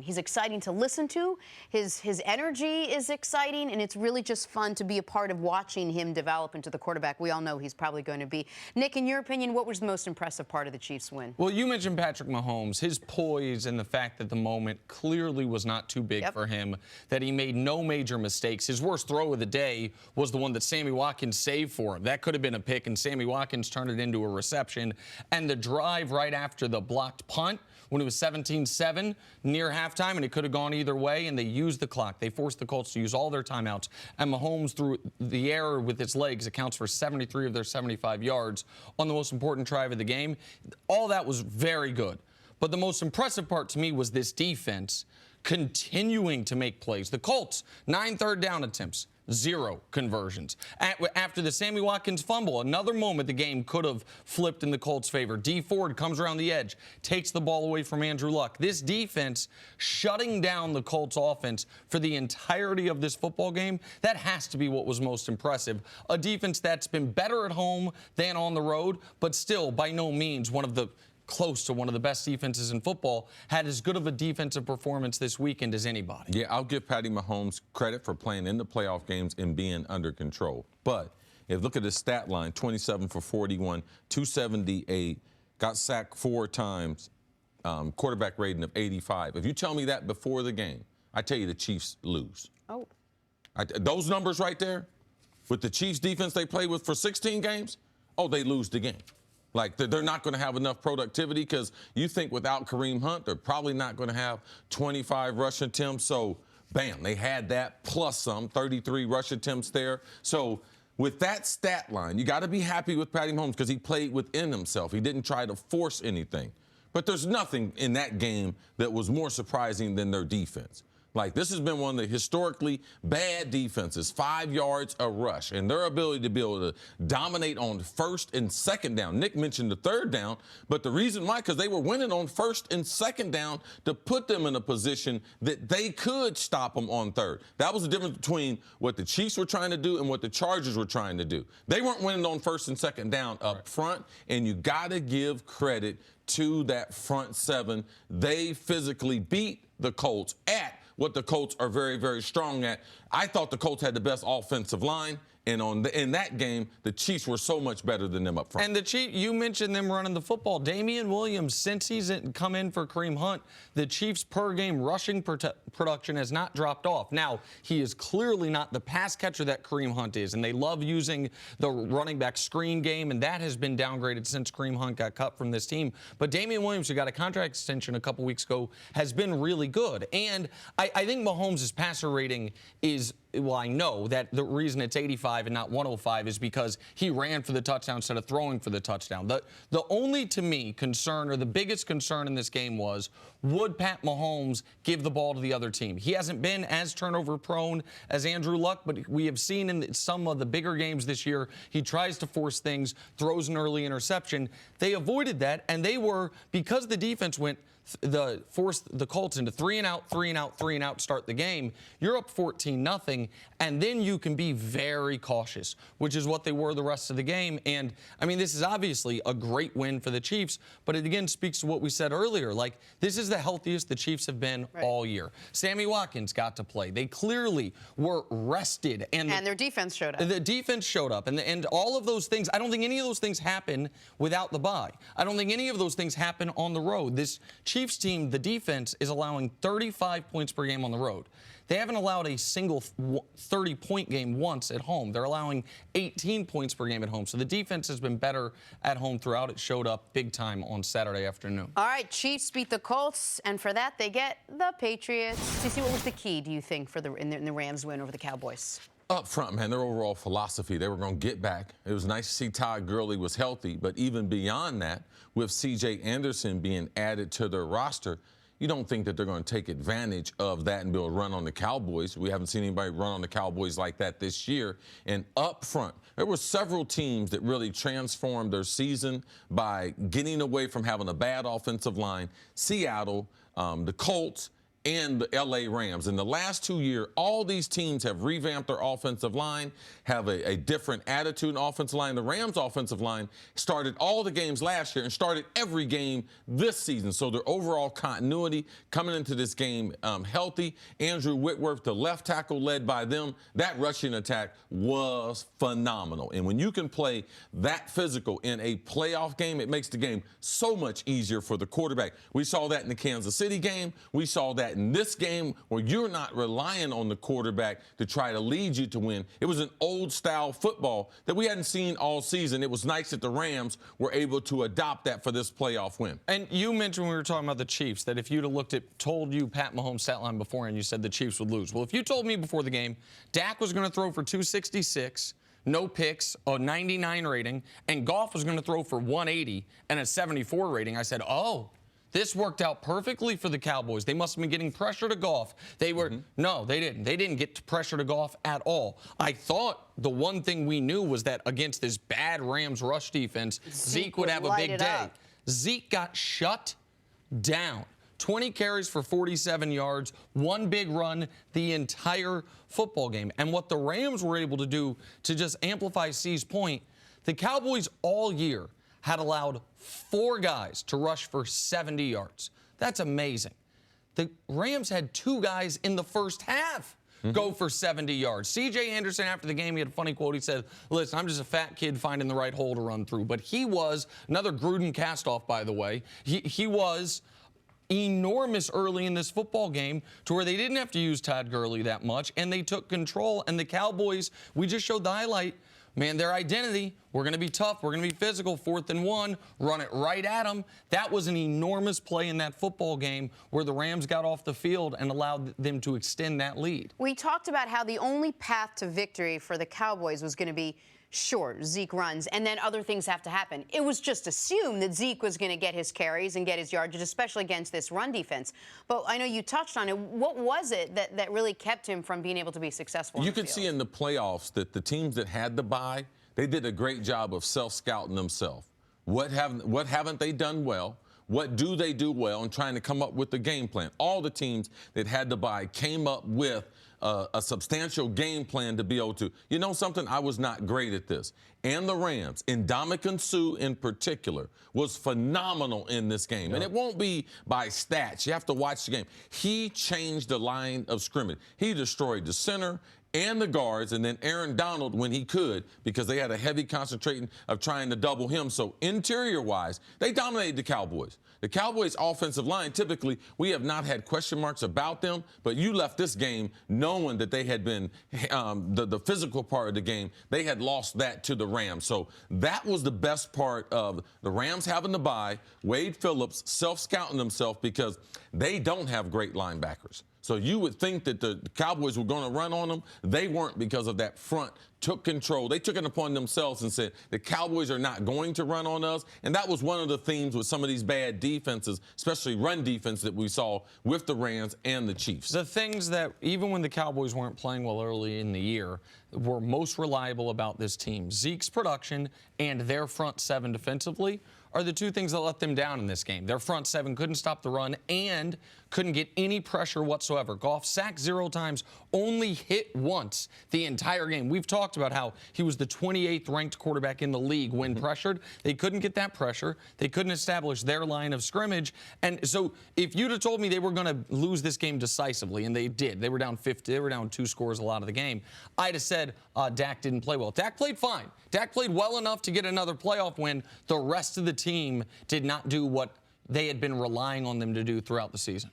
He's exciting to listen to. His energy is exciting, and it's really just fun to be a part of watching him develop into the quarterback we all know he's probably going to be. Nick, in your opinion, what was the most impressive part of the Chiefs' win? Well, you mentioned Patrick Mahomes, his poise and the fact that the moment clearly was not too big for him, that he made no major mistakes. His worst throw of the day was the one that Sammy Watkins saved for him. That could have been a pick, and Sammy Watkins turned it into a reception. And the drive right after the blocked punt, when it was 17-7 near halftime, and it could have gone either way, and they used the clock. They forced the Colts to use all their timeouts, and Mahomes, through the air with his legs, accounts for 73 of their 75 yards on the most important drive of the game. All that was very good. But the most impressive part to me was this defense continuing to make plays. The Colts, 9 third-down attempts. 0 conversions. After the Sammy Watkins fumble, another moment the game could have flipped in the Colts' favor. Dee Ford comes around the edge, takes the ball away from Andrew Luck. This defense shutting down the Colts' offense for the entirety of this football game, that has to be what was most impressive. A defense that's been better at home than on the road, but still by no means close to one of the best defenses in football, had as good of a defensive performance this weekend as anybody. Yeah, I'll give Patty Mahomes credit for playing in the playoff games and being under control. But if look at his stat line, 27 for 41, 278, got sacked 4 times, quarterback rating of 85. If you tell me that before the game, I tell you the Chiefs lose. Oh. Those numbers right there, with the Chiefs defense they played with for 16 games, they lose the game. Like, they're not going to have enough productivity because you think without Kareem Hunt, they're probably not going to have 25 rush attempts. So, bam, they had that plus some, 33 rush attempts there. So, with that stat line, you got to be happy with Patty Mahomes because he played within himself. He didn't try to force anything. But there's nothing in that game that was more surprising than their defense. Like, this has been one of the historically bad defenses, 5 yards a rush, and their ability to be able to dominate on first and second down. Nick mentioned the third down, but the reason why, because they were winning on first and second down to put them in a position that they could stop them on third. That was the difference between what the Chiefs were trying to do and what the Chargers were trying to do. They weren't winning on first and second down up front, and you got to give credit to that front seven. They physically beat the Colts at what the Colts are very, very strong at. I thought the Colts had the best offensive line, and in that game, the Chiefs were so much better than them up front. And the Chiefs, you mentioned them running the football. Damian Williams, since he's come in for Kareem Hunt, the Chiefs' per-game rushing production has not dropped off. Now, he is clearly not the pass catcher that Kareem Hunt is, and they love using the running back screen game, and that has been downgraded since Kareem Hunt got cut from this team. But Damian Williams, who got a contract extension a couple weeks ago, has been really good. And I think Mahomes' passer rating is, well, I know that the reason it's 85 and not 105 is because he ran for the touchdown instead of throwing for the touchdown. The only, to me, concern, or the biggest concern in this game was, would Pat Mahomes give the ball to the other team? He hasn't been as turnover-prone as Andrew Luck, but we have seen in some of the bigger games this year, he tries to force things, throws an early interception. They avoided that, and they were, because the defense forced the Colts into 3-and-out, 3-and-out, 3-and-out, start the game. You're up 14-0, and then you can be very cautious, which is what they were the rest of the game. And, I mean, this is obviously a great win for the Chiefs, but it again speaks to what we said earlier. Like, this is the healthiest the Chiefs have been all year. Sammy Watkins got to play. They clearly were rested. And their defense showed up. The defense showed up. And all of those things, I don't think any of those things happen without the bye. I don't think any of those things happen on the road. This Chiefs team, the defense, is allowing 35 points per game on the road. They haven't allowed a single 30-point game once at home. They're allowing 18 points per game at home. So the defense has been better at home throughout. It showed up big time on Saturday afternoon. All right, Chiefs beat the Colts, and for that they get the Patriots. CeCe, what was the key, do you think, for in the Rams win over the Cowboys? Up front, man, their overall philosophy, they were going to get back. It was nice to see Todd Gurley was healthy, but even beyond that, with C.J. Anderson being added to their roster, you don't think that they're going to take advantage of that and be able to run on the Cowboys. We haven't seen anybody run on the Cowboys like that this year. And up front, there were several teams that really transformed their season by getting away from having a bad offensive line. Seattle, the Colts, and the LA Rams. In the last 2 years, all these teams have revamped their offensive line, have a different attitude in offensive line. The Rams offensive line started all the games last year and started every game this season. So their overall continuity coming into this game healthy. Andrew Whitworth, the left tackle led by them, that rushing attack was phenomenal. And when you can play that physical in a playoff game, it makes the game so much easier for the quarterback. We saw that in the Kansas City game. We saw that in this game where you're not relying on the quarterback to try to lead you to win. It was an old-style football that we hadn't seen all season. It was nice that the Rams were able to adopt that for this playoff win. And you mentioned when we were talking about the Chiefs that if you'd have told you Pat Mahomes' stat line before and you said the Chiefs would lose. Well, if you told me before the game Dak was going to throw for 266, no picks, a 99 rating, and Goff was going to throw for 180 and a 74 rating, I said, oh, this worked out perfectly for the Cowboys. They must have been getting pressure to Goff. They were no, they didn't. They didn't get pressure to Goff at all. I thought the one thing we knew was that against this bad Rams rush defense, Zeke would have a big day. Zeke got shut down. 20 carries for 47 yards, one big run the entire football game. And what the Rams were able to do to just amplify C's point, the Cowboys all year had allowed 4 guys to rush for 70 yards. That's amazing. The Rams had 2 guys in the first half go for 70 yards. C.J. Anderson, after the game, he had a funny quote. He said, listen, I'm just a fat kid finding the right hole to run through. But he was, another Gruden cast-off, by the way, he was enormous early in this football game to where they didn't have to use Todd Gurley that much, and they took control. And the Cowboys, we just showed the highlight, man, their identity, we're going to be tough, we're going to be physical, 4th and 1, run it right at them. That was an enormous play in that football game where the Rams got off the field and allowed them to extend that lead. We talked about how the only path to victory for the Cowboys was going to be short, Zeke runs, and then other things have to happen. It was just assumed that Zeke was going to get his carries and get his yardage, especially against this run defense. But I know you touched on it. What was it that really kept him from being able to be successful? You could see in the playoffs that the teams that had the bye, they did a great job of self-scouting themselves. What haven't they done well? What do they do well? And trying to come up with the game plan. All the teams that had the bye came up with a substantial game plan to be able to. You know something? I was not great at this. And the Rams, Ndamukong Suh in particular, was phenomenal in this game. And it won't be by stats. You have to watch the game. He changed the line of scrimmage. He destroyed the center and the guards, and then Aaron Donald when he could, because they had a heavy concentration of trying to double him. So interior-wise, they dominated the Cowboys. The Cowboys' offensive line, typically, we have not had question marks about them, but you left this game knowing that they had been, the physical part of the game, they had lost that to the Rams. So that was the best part of the Rams having the bye, Wade Phillips self-scouting themselves because they don't have great linebackers. So you would think that the Cowboys were going to run on them. They weren't because of that front took control. They took it upon themselves and said, the Cowboys are not going to run on us. And that was one of the themes with some of these bad defenses, especially run defense that we saw with the Rams and the Chiefs. The things that, even when the Cowboys weren't playing well early in the year, were most reliable about this team, Zeke's production and their front 7 defensively, are the 2 things that let them down in this game. Their front 7 couldn't stop the run and couldn't get any pressure whatsoever. Goff sacked 0 times, only hit once the entire game. We've talked about how he was the 28th ranked quarterback in the league when pressured. They couldn't get that pressure. They couldn't establish their line of scrimmage. And so if you'd have told me they were going to lose this game decisively, and they did, they were down 50, they were down 2 scores a lot of the game, I'd have said Dak didn't play well. Dak played fine. Dak played well enough to get another playoff win. The rest of the team did not do what they had been relying on them to do throughout the season.